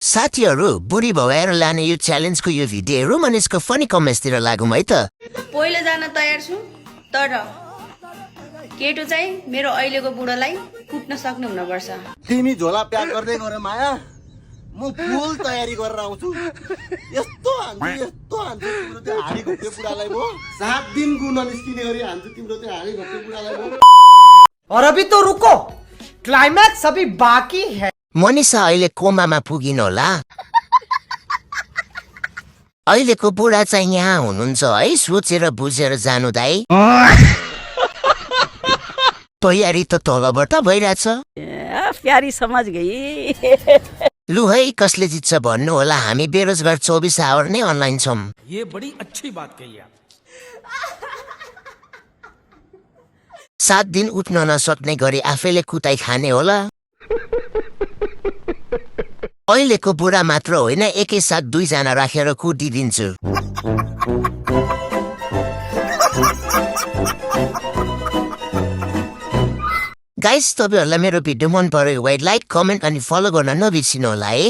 साथीहरू बुढी भएर लाने यो च्यालेन्जको यो भिडियोहरू अनि यसको फनी कमेन्ट्सतिर लागौँ है त। पहिलो जान तयार छु, तर केटो चाहिँ मेरो अहिलेको बुढोलाई कुट्न सक्ने हुनुपर्छ। तिमी झोला प्याक गर्दै गर माया, म फुल तयारी गरेर आउँछु। यस्तो हान्छु तिम्रो त्यो हाडी घोप्टे बुढालाई म 7 दिन गुण निस्किने गरी हान्छु तिम्रो त्यो हाडी घोप्टे बुढालाई म। और अभी तो रुको, क्लाइमैक्स अभी बाकी है। मनिषा अहिले कोमामा पुगिन होला। अहिलेको बुढा चाहिँ यहाँ हुनुहुन्छ है, सोचेर बुझेर जानु दाइ। तयारी त तलबाट भइरहेछ। प्यारी समझ गई। लु है कसले जित्छ भन्नु होला, हामी बेरोजगार 24 आवर नै अनलाइन छौं। ये बड़ी अच्छी बात कही आप। 7 दिन उठ्न नसक्ने गरी आफैले कुटाइ खाने होला। अहिलेको बुढा मात्र होइन, एकैसाथ 2 जना राखेर कुटिदिन्छु। गाइस, तपाईहरुलाई मेरो भिडियो मन पर्यो भए लाइक, कमेन्ट अनि फलो गर्न नबिर्सिनु होला है।